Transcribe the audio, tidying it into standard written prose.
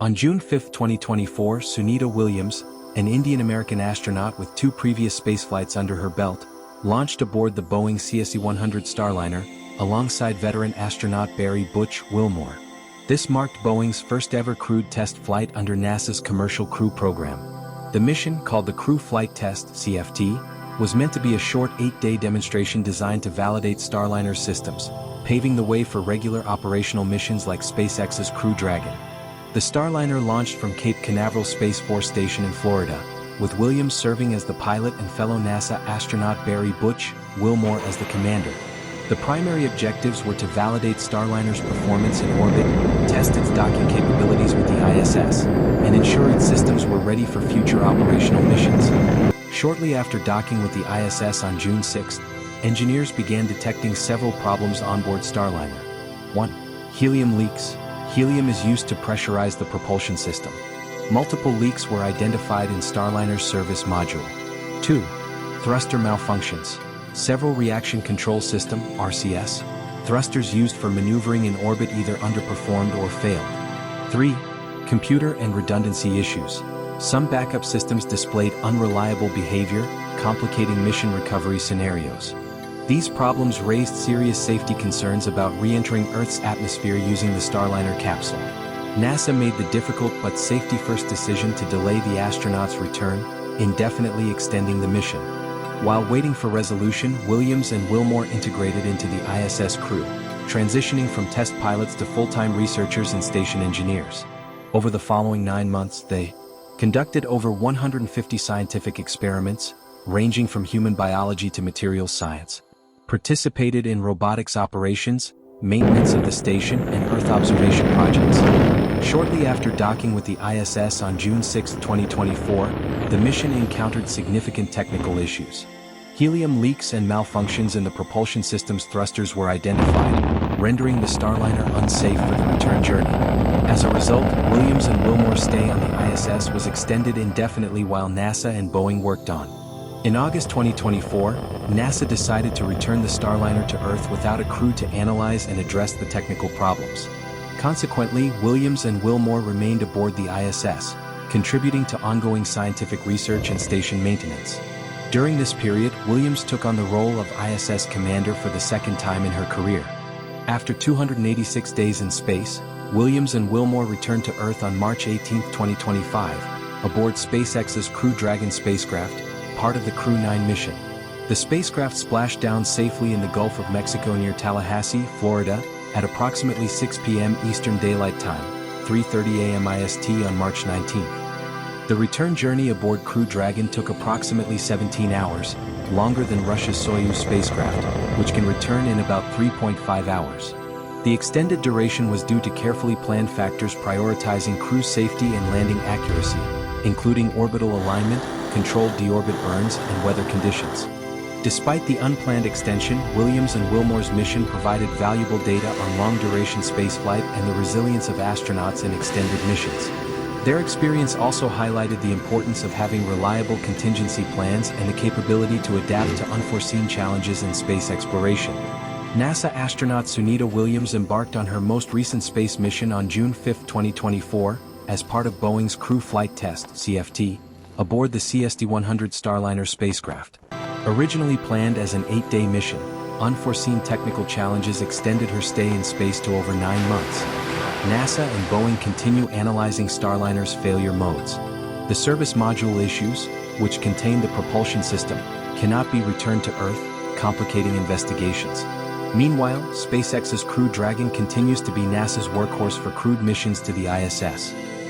On June 5, 2024, Sunita Williams, an Indian-American astronaut with 2 previous spaceflights under her belt, launched aboard the Boeing CST-100 Starliner, alongside veteran astronaut Butch Wilmore. This marked Boeing's first-ever crewed test flight under NASA's Commercial Crew Program. The mission, called the Crew Flight Test (CFT), was meant to be a short 8-day demonstration designed to validate Starliner's systems, paving the way for regular operational missions like SpaceX's Crew Dragon. The Starliner launched from Cape Canaveral Space Force Station in Florida, with Williams serving as the pilot and fellow NASA astronaut Butch Wilmore as the commander. The primary objectives were to validate Starliner's performance in orbit, test its docking capabilities with the ISS, and ensure its systems were ready for future operational missions. Shortly after docking with the ISS on June 6, engineers began detecting several problems onboard Starliner. 1. Helium leaks. Helium is used to pressurize the propulsion system. Multiple leaks were identified in Starliner's service module. 2. Thruster malfunctions. Several reaction control system (RCS) thrusters used for maneuvering in orbit either underperformed or failed. 3. Computer and redundancy issues. Some backup systems displayed unreliable behavior, complicating mission recovery scenarios. These problems raised serious safety concerns about re-entering Earth's atmosphere using the Starliner capsule. NASA made the difficult but safety-first decision to delay the astronauts' return, indefinitely extending the mission. While waiting for resolution, Williams and Wilmore integrated into the ISS crew, transitioning from test pilots to full-time researchers and station engineers. Over the following 9 months, they conducted over 150 scientific experiments, ranging from human biology to materials science, participated in robotics operations, maintenance of the station, and Earth observation projects. Shortly after docking with the ISS on June 6, 2024, the mission encountered significant technical issues. Helium leaks and malfunctions in the propulsion system's thrusters were identified, rendering the Starliner unsafe for the return journey. As a result, Williams and Wilmore's stay on the ISS was extended indefinitely while NASA and Boeing worked on. In August 2024, NASA decided to return the Starliner to Earth without a crew to analyze and address the technical problems. Consequently, Williams and Wilmore remained aboard the ISS, contributing to ongoing scientific research and station maintenance. During this period, Williams took on the role of ISS commander for the second time in her career. After 286 days in space, Williams and Wilmore returned to Earth on March 18, 2025, aboard SpaceX's Crew Dragon spacecraft, part of the Crew 9 mission. The spacecraft splashed down safely in the Gulf of Mexico near Tallahassee, Florida, at approximately 6 p.m. Eastern Daylight Time, 3:30 a.m. IST on March 19. The return journey aboard Crew Dragon took approximately 17 hours, longer than Russia's Soyuz spacecraft, which can return in about 3.5 hours. The extended duration was due to carefully planned factors prioritizing crew safety and landing accuracy, including orbital alignment, controlled deorbit burns, and weather conditions. Despite the unplanned extension, Williams and Wilmore's mission provided valuable data on long-duration spaceflight and the resilience of astronauts in extended missions. Their experience also highlighted the importance of having reliable contingency plans and the capability to adapt to unforeseen challenges in space exploration. NASA astronaut Sunita Williams embarked on her most recent space mission on June 5, 2024, as part of Boeing's Crew Flight Test (CFT), aboard the CST-100 Starliner spacecraft. Originally planned as an 8-day mission, unforeseen technical challenges extended her stay in space to over 9 months. NASA and Boeing continue analyzing Starliner's failure modes. The service module issues, which contain the propulsion system, cannot be returned to Earth, complicating investigations. Meanwhile, SpaceX's Crew Dragon continues to be NASA's workhorse for crewed missions to the ISS.